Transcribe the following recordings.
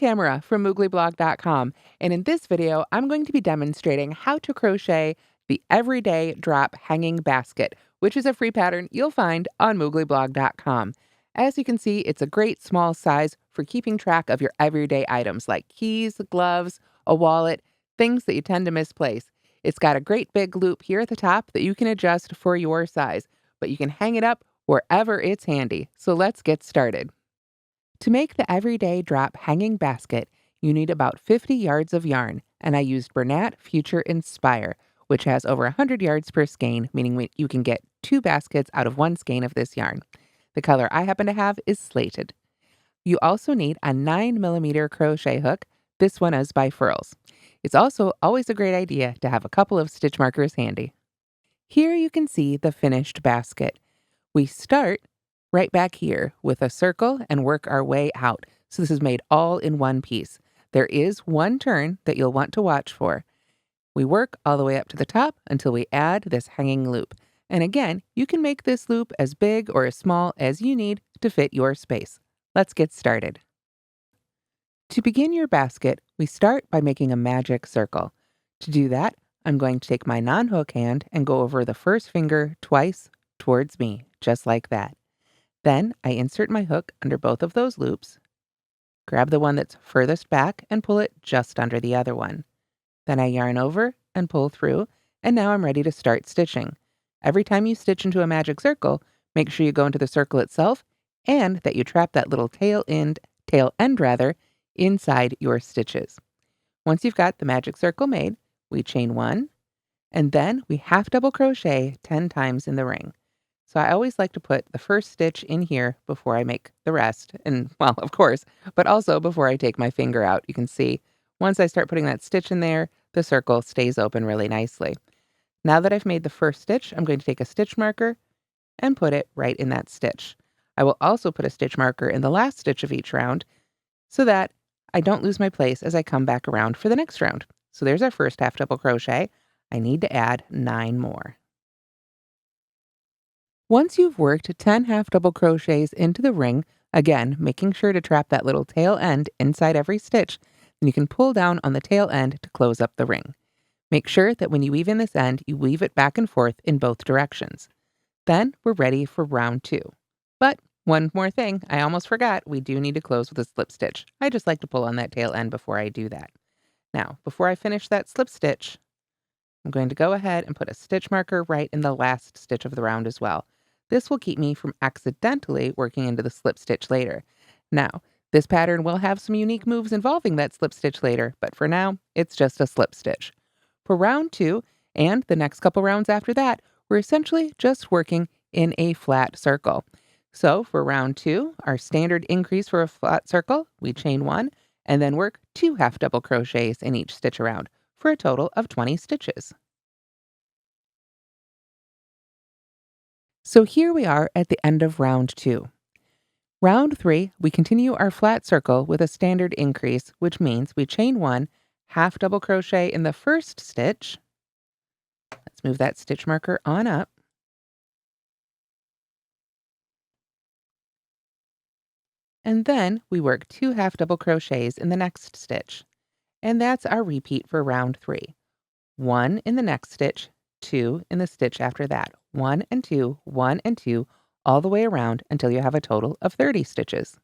Tamara from mooglyblog.com, and in this video, I'm going to be demonstrating how to crochet the Everyday Drop Hanging Basket, which is a free pattern you'll find on mooglyblog.com. As you can see, it's a great small size for keeping track of your everyday items like keys, gloves, a wallet, things that you tend to misplace. It's got a great big loop here at the top that you can adjust for your size, but you can hang it up wherever it's handy. So let's get started. To make the Everyday Drop Hanging Basket, you need about 50 yards of yarn, and I used Bernat Future Inspire, which has over 100 yards per skein, meaning you can get 2 baskets out of 1 skein of this yarn. The color I happen to have is Slated. You also need a 9mm crochet hook. This one is by Furls. It's also always a great idea to have a couple of stitch markers handy. Here you can see the finished basket. We start right back here with a circle and work our way out. So this is made all in one piece. There is one turn that you'll want to watch for. We work all the way up to the top until we add this hanging loop. And again, you can make this loop as big or as small as you need to fit your space. Let's get started. To begin your basket, we start by making a magic circle. To do that, I'm going to take my non-hook hand and go over the first finger twice towards me, just like that. Then I insert my hook under both of those loops, grab the one that's furthest back and pull it just under the other one. Then I yarn over and pull through, and now I'm ready to start stitching. Every time you stitch into a magic circle, make sure you go into the circle itself and that you trap that little tail end inside your stitches. Once you've got the magic circle made, we chain 1, and then we half double crochet 10 times in the ring. So I always like to put the first stitch in here before I make the rest. And, well, of course, but also before I take my finger out. You can see once I start putting that stitch in there, the circle stays open really nicely. Now that I've made the first stitch, I'm going to take a stitch marker and put it right in that stitch. I will also put a stitch marker in the last stitch of each round so that I don't lose my place as I come back around for the next round. So there's our first half double crochet. I need to add 9 more. Once you've worked 10 half double crochets into the ring, again, making sure to trap that little tail end inside every stitch, then you can pull down on the tail end to close up the ring. Make sure that when you weave in this end, you weave it back and forth in both directions. Then we're ready for round 2. But one more thing, I almost forgot, we do need to close with a slip stitch. I just like to pull on that tail end before I do that. Now, before I finish that slip stitch, I'm going to go ahead and put a stitch marker right in the last stitch of the round as well. This will keep me from accidentally working into the slip stitch later. Now, this pattern will have some unique moves involving that slip stitch later, but for now, it's just a slip stitch. For round 2, and the next couple rounds after that, we're essentially just working in a flat circle. So for round 2, our standard increase for a flat circle, we chain 1, and then work 2 half double crochets in each stitch around, for a total of 20 stitches. So here we are at the end of round 2. Round 3, we continue our flat circle with a standard increase, which means we chain 1, half double crochet in the first stitch. Let's move that stitch marker on up. And then we work 2 half double crochets in the next stitch. And that's our repeat for round 3. 1 in the next stitch, 2 in the stitch after that. 1 and 2, 1 and 2, all the way around until you have a total of 30 stitches.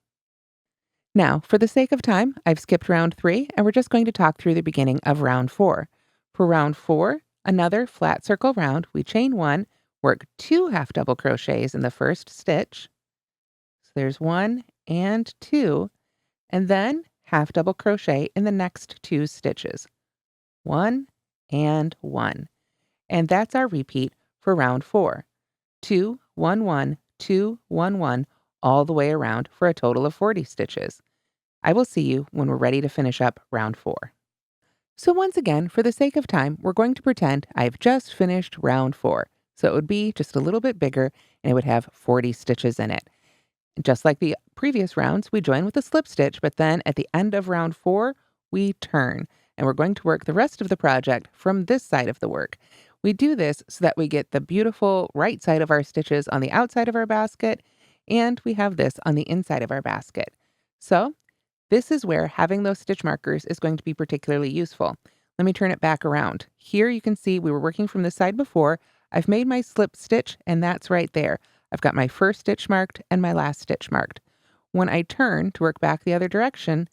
Now, for the sake of time, I've skipped round 3, and we're just going to talk through the beginning of round 4. For round 4, another flat circle round, we chain 1, work 2 half double crochets in the first stitch. So there's 1 and 2, and then half double crochet in the next 2 stitches. 1 and 1. And that's our repeat for round 4. 2, 1, 1, 2, 1, 1, all the way around for a total of 40 stitches. I will see you when we're ready to finish up round 4. So once again, for the sake of time, we're going to pretend I've just finished round 4. So it would be just a little bit bigger, and it would have 40 stitches in it. Just like the previous rounds, we join with a slip stitch, but then at the end of round 4, we turn, and we're going to work the rest of the project from this side of the work. We do this so that we get the beautiful right side of our stitches on the outside of our basket, and we have this on the inside of our basket. So This is where having those stitch markers is going to be particularly useful. Let me turn it back around. Here you can see we were working from the side before. I've made my slip stitch, and that's right there. I've got my first stitch marked and my last stitch marked. When I turn to work back the other direction,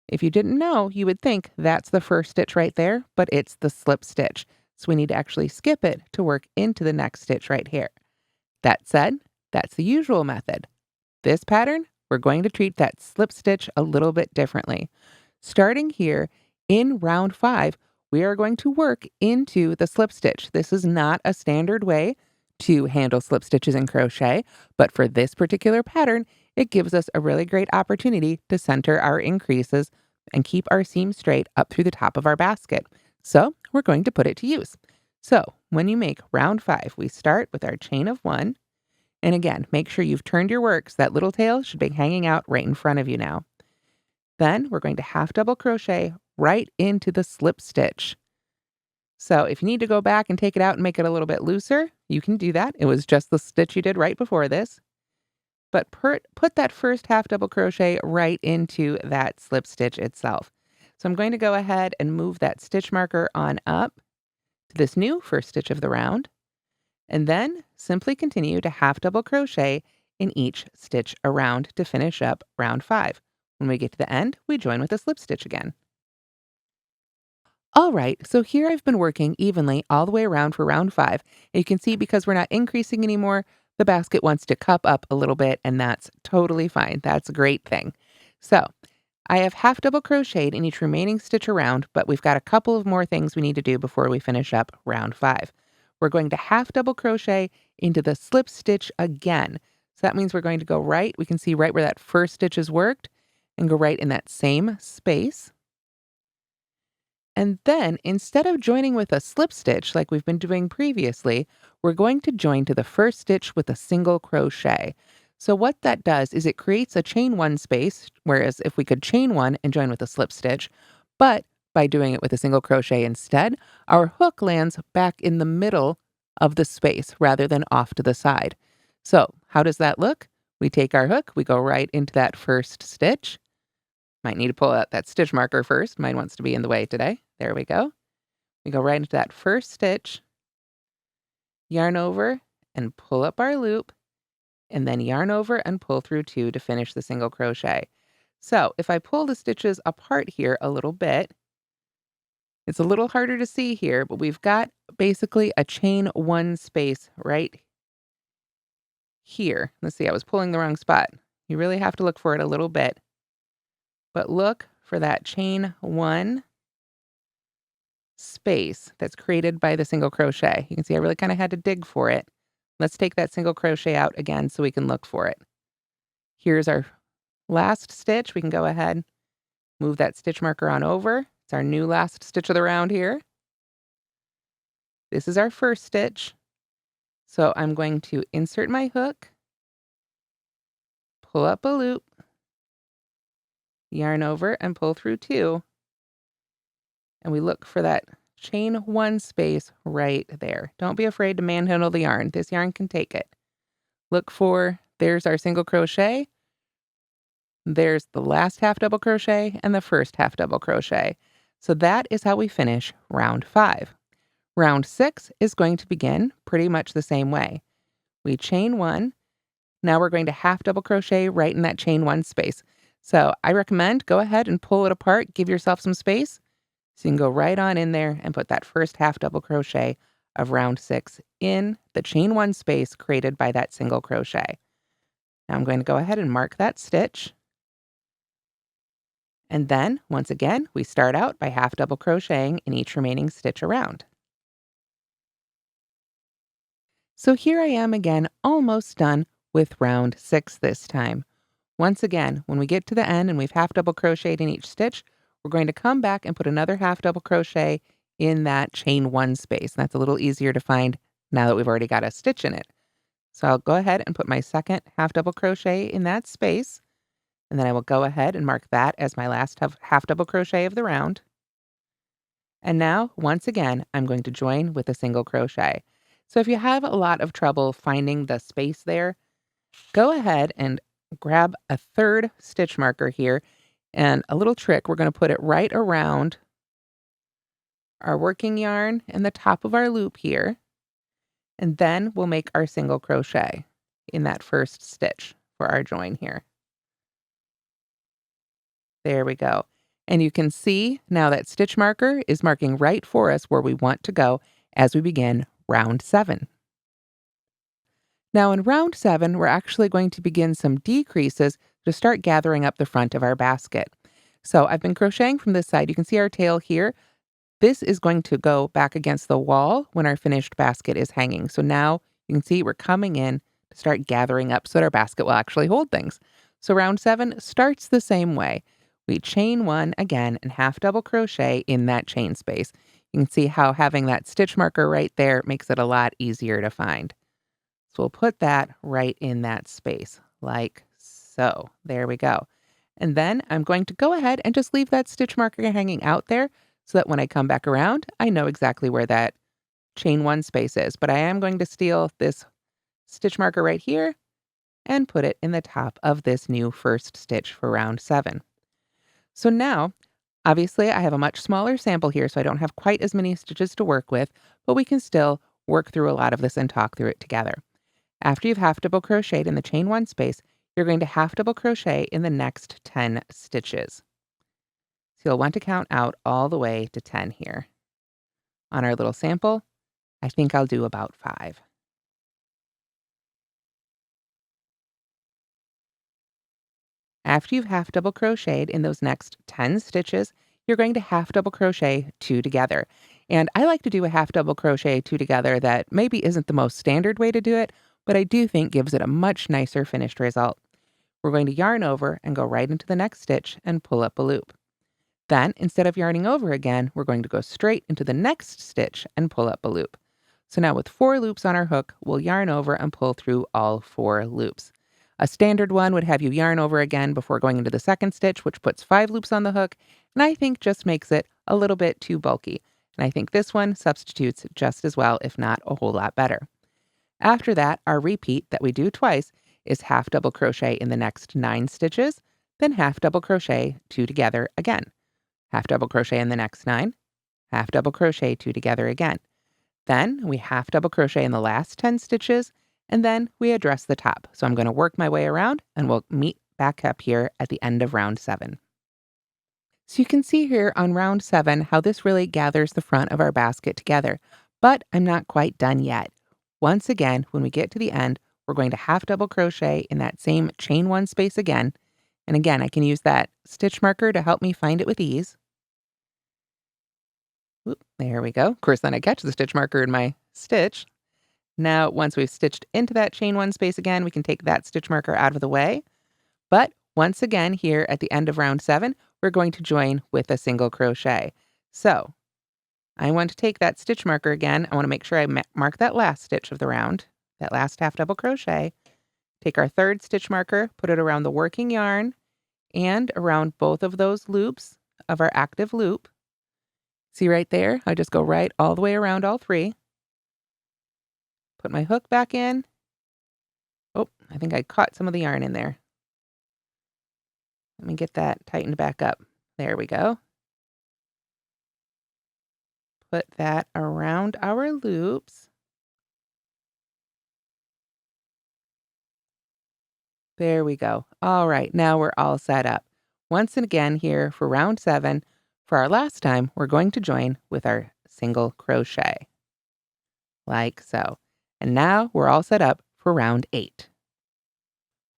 if you didn't know, you would think that's the first stitch right there, but it's the slip stitch. So we need to actually skip it to work into the next stitch right here. That said, that's the usual method. This pattern, we're going to treat that slip stitch a little bit differently. Starting here in round 5, we are going to work into the slip stitch. This is not a standard way to handle slip stitches in crochet, but for this particular pattern, it gives us a really great opportunity to center our increases and keep our seam straight up through the top of our basket. So we're going to put it to use. So when you make round 5, we start with our chain of 1. And again, make sure you've turned your work so that little tail should be hanging out right in front of you now. Then we're going to half double crochet right into the slip stitch. So if you need to go back and take it out and make it a little bit looser, you can do that. It was just the stitch you did right before this. But put that first half double crochet right into that slip stitch itself. So I'm going to go ahead and move that stitch marker on up to this new first stitch of the round. And then simply continue to half double crochet in each stitch around to finish up round 5. When we get to the end, we join with a slip stitch again. All right, so here I've been working evenly all the way around for round 5. And you can see because we're not increasing anymore, the basket wants to cup up a little bit, and that's totally fine. That's a great thing. So I have half double crocheted in each remaining stitch around, but we've got a couple of more things we need to do before we finish up round 5. We're going to half double crochet into the slip stitch again. So that means we're going to go right. We can see right where that first stitch has worked and go right in that same space. And then instead of joining with a slip stitch like we've been doing previously, we're going to join to the first stitch with a single crochet. So what that does is it creates a chain 1 space, whereas if we could chain 1 and join with a slip stitch, but by doing it with a single crochet instead, our hook lands back in the middle of the space rather than off to the side. So how does that look? We take our hook, we go right into that first stitch. Might need to pull out that stitch marker first. Mine wants to be in the way today. There we go. We go right into that first stitch, yarn over and pull up our loop, and then yarn over and pull through 2 to finish the single crochet. So if I pull the stitches apart here a little bit, it's a little harder to see here, but we've got basically a chain 1 space right here. Let's see, I was pulling the wrong spot. You really have to look for it a little bit. But look for that chain 1 space that's created by the single crochet. You can see I really kind of had to dig for it. Let's take that single crochet out again so we can look for it. Here's our last stitch. We can go ahead, move that stitch marker on over. It's our new last stitch of the round here. This is our first stitch. So I'm going to insert my hook, pull up a loop, yarn over and pull through 2. And we look for that chain 1 space right there. Don't be afraid to manhandle the yarn. This yarn can take it. Look for, there's our single crochet. There's the last half double crochet and the first half double crochet. So that is how we finish round 5. Round 6 is going to begin pretty much the same way. We chain 1. Now we're going to half double crochet right in that chain 1 space. So I recommend go ahead and pull it apart, give yourself some space. So you can go right on in there and put that first half double crochet of round 6 in the chain 1 space created by that single crochet. Now I'm going to go ahead and mark that stitch. And then, once again, we start out by half double crocheting in each remaining stitch around. So here I am again, almost done with round 6 this time. Once again, when we get to the end and we've half double crocheted in each stitch, we're going to come back and put another half double crochet in that chain 1 space. That's a little easier to find now that we've already got a stitch in it. So I'll go ahead and put my second half double crochet in that space. And then I will go ahead and mark that as my last half double crochet of the round. And now, once again, I'm going to join with a single crochet. So if you have a lot of trouble finding the space there, go ahead and grab a third stitch marker here, and a little trick, we're going to put it right around our working yarn and the top of our loop here, and then we'll make our single crochet in that first stitch for our join here. There we go. And you can see now that stitch marker is marking right for us where we want to go as we begin round 7. Now in round 7, we're actually going to begin some decreases to start gathering up the front of our basket. So I've been crocheting from this side. You can see our tail here. This is going to go back against the wall when our finished basket is hanging. So now you can see we're coming in to start gathering up so that our basket will actually hold things. So round 7 starts the same way. We chain 1 again and half double crochet in that chain space. You can see how having that stitch marker right there makes it a lot easier to find. So we'll put that right in that space like so. There we go. And then I'm going to go ahead and just leave that stitch marker hanging out there so that when I come back around, I know exactly where that chain 1 space is. But I am going to steal this stitch marker right here and put it in the top of this new first stitch for round 7. So now, obviously, I have a much smaller sample here, so I don't have quite as many stitches to work with, but we can still work through a lot of this and talk through it together. After you've half double crocheted in the chain 1 space, you're going to half double crochet in the next 10 stitches. So you'll want to count out all the way to 10 here. On our little sample, I think I'll do about 5. After you've half double crocheted in those next 10 stitches, you're going to half double crochet 2 together. And I like to do a half double crochet 2 together that maybe isn't the most standard way to do it, but I do think gives it a much nicer finished result. We're going to yarn over and go right into the next stitch and pull up a loop. Then, instead of yarning over again, we're going to go straight into the next stitch and pull up a loop. So now with 4 loops on our hook, we'll yarn over and pull through all 4 loops. A standard one would have you yarn over again before going into the second stitch, which puts 5 loops on the hook, and I think just makes it a little bit too bulky. And I think this one substitutes just as well, if not a whole lot better. After that, our repeat that we do twice is half double crochet in the next 9 stitches, then half double crochet 2 together again. Half double crochet in the next 9, half double crochet 2 together again. Then we half double crochet in the last 10 stitches, and then we address the top. So I'm going to work my way around, and we'll meet back up here at the end of round 7. So you can see here on round 7 how this really gathers the front of our basket together, but I'm not quite done yet. Once again, when we get to the end, we're going to half double crochet in that same chain 1 space again. And again, I can use that stitch marker to help me find it with ease. Oop, there we go. Of course, then I catch the stitch marker in my stitch. Now, once we've stitched into that chain 1 space again, we can take that stitch marker out of the way. But once again, here at the end of round 7, we're going to join with a single crochet. So I want to take that stitch marker again. I want to make sure I mark that last stitch of the round, that last half double crochet. Take our third stitch marker, put it around the working yarn and around both of those loops of our active loop. See right there? I just go right all the way around all 3. Put my hook back in. Oh, I think I caught some of the yarn in there. Let me get that tightened back up. There we go. Put that around our loops. There we go. All right, now we're all set up. Once again here for round 7, for our last time, we're going to join with our single crochet. Like so. And now we're all set up for round 8.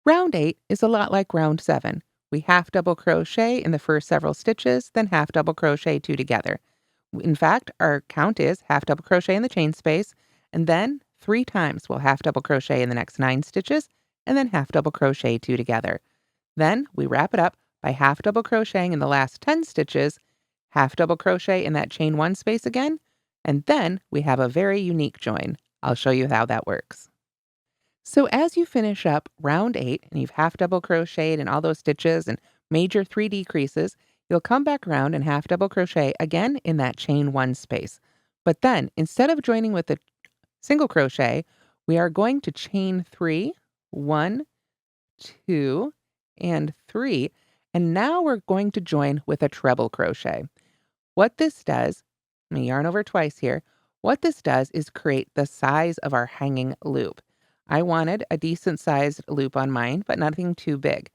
Round 8 is a lot like round 7. We half double crochet in the first several stitches, then half double crochet 2 together. In fact, our count is half double crochet in the chain space, and then 3 times we'll half double crochet in the next 9 stitches, and then half double crochet 2 together. Then we wrap it up by half double crocheting in the last 10 stitches, half double crochet in that chain 1 space again, and then we have a very unique join. I'll show you how that works. So as you finish up round 8 and you've half double crocheted in all those stitches and made your 3 decreases, you'll come back around and half double crochet again in that chain 1 space. But then instead of joining with the single crochet, we are going to chain 3, 1, 2, and 3. And now we're going to join with a treble crochet. What this does, let me yarn over twice here. What this does is create the size of our hanging loop. I wanted a decent sized loop on mine, but nothing too big.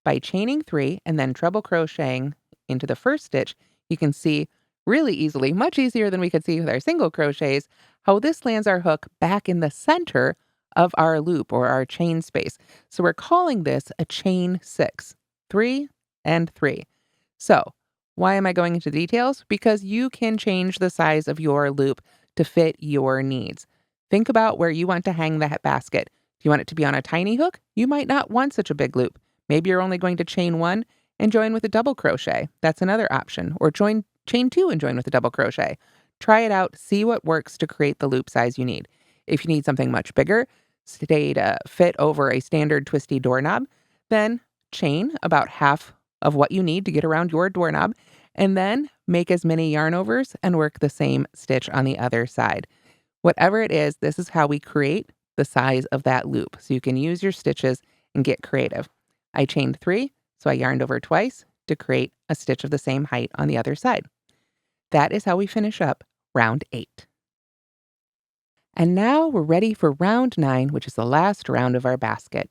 By chaining 3 and then treble crocheting into the first stitch, you can see really easily, much easier than we could see with our single crochets, how this lands our hook back in the center of our loop or our chain space. So we're calling this a chain 6, 3 and 3. So why am I going into details? Because you can change the size of your loop to fit your needs. Think about where you want to hang that basket. Do you want it to be on a tiny hook? You might not want such a big loop. Maybe you're only going to chain 1 and join with a double crochet. That's another option. Or chain 2 and join with a double crochet. Try it out. See what works to create the loop size you need. If you need something much bigger, say to fit over a standard twisty doorknob, then chain about half of what you need to get around your doorknob, and then make as many yarn overs and work the same stitch on the other side. Whatever it is, this is how we create the size of that loop. So you can use your stitches and get creative. I chained 3, so I yarned over twice to create a stitch of the same height on the other side. That is how we finish up round 8. And now we're ready for round 9, which is the last round of our basket.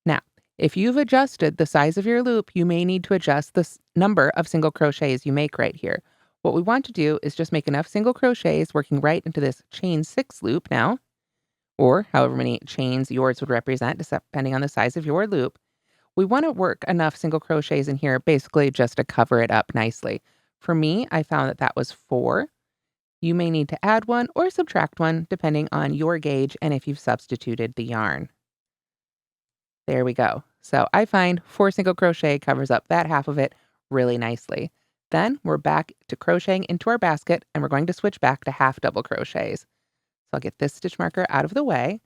Now, if you've adjusted the size of your loop, you may need to adjust the number of single crochets you make right here. What we want to do is just make enough single crochets working right into this chain 6 loop now, or however many chains yours would represent, depending on the size of your loop. We want to work enough single crochets in here basically just to cover it up nicely. For me, I found that was 4. You may need to add 1 or subtract 1 depending on your gauge and if you've substituted the yarn. There we go. So I find 4 single crochet covers up that half of it really nicely. Then we're back to crocheting into our basket and we're going to switch back to half double crochets. So I'll get this stitch marker out of the way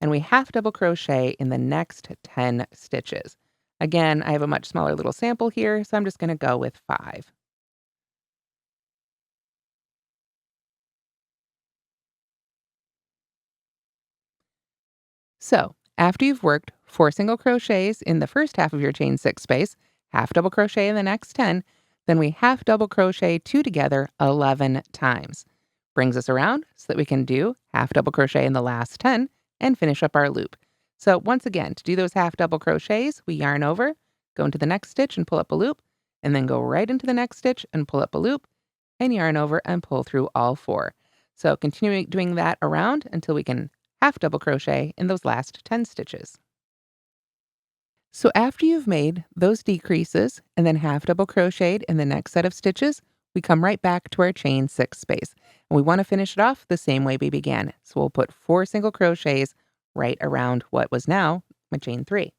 and we half double crochet in the next 10 stitches. Again, I have a much smaller little sample here, so I'm just going to go with 5. So after you've worked 4 single crochets in the first half of your chain 6 space, half double crochet in the next 10, then we half double crochet 2 together 11 times. Brings us around so that we can do half double crochet in the last 10 and finish up our loop. So once again, to do those half double crochets, we yarn over, go into the next stitch and pull up a loop, and then go right into the next stitch and pull up a loop, and yarn over and pull through all 4. So continuing doing that around until we can half double crochet in those last 10 stitches. So after you've made those decreases and then half double crocheted in the next set of stitches, we come right back to our chain 6 space. And we want to finish it off the same way we began. So we'll put 4 single crochets right around what was now my chain 3.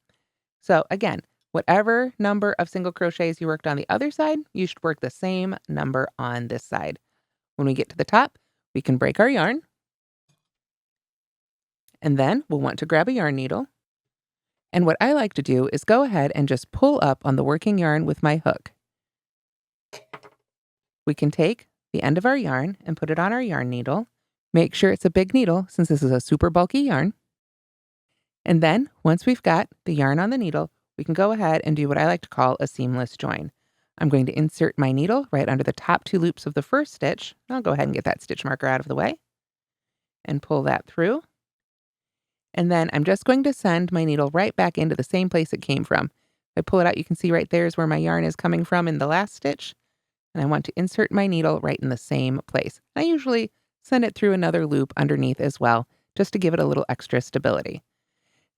So again, whatever number of single crochets you worked on the other side, you should work the same number on this side. When we get to the top, we can break our yarn. And then we'll want to grab a yarn needle. And what I like to do is go ahead and just pull up on the working yarn with my hook. We can take the end of our yarn and put it on our yarn needle. Make sure it's a big needle since this is a super bulky yarn. And then once we've got the yarn on the needle, we can go ahead and do what I like to call a seamless join. I'm going to insert my needle right under the top 2 loops of the first stitch. I'll go ahead and get that stitch marker out of the way and pull that through. And then I'm just going to send my needle right back into the same place it came from. If I pull it out, you can see right there is where my yarn is coming from in the last stitch. And I want to insert my needle right in the same place. I usually send it through another loop underneath as well, just to give it a little extra stability.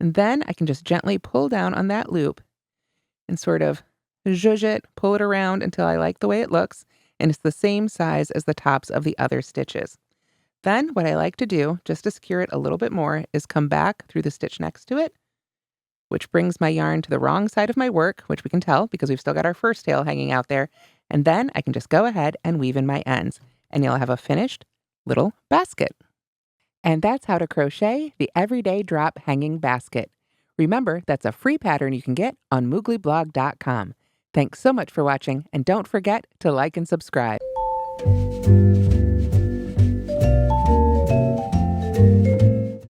And then I can just gently pull down on that loop and sort of zhuzh it, pull it around until I like the way it looks. And it's the same size as the tops of the other stitches. Then what I like to do, just to secure it a little bit more, is come back through the stitch next to it, which brings my yarn to the wrong side of my work, which we can tell because we've still got our first tail hanging out there. And then I can just go ahead and weave in my ends, and you'll have a finished little basket. And that's how to crochet the Everyday Drop Hanging Basket. Remember, that's a free pattern you can get on mooglyblog.com. Thanks so much for watching, and don't forget to like and subscribe.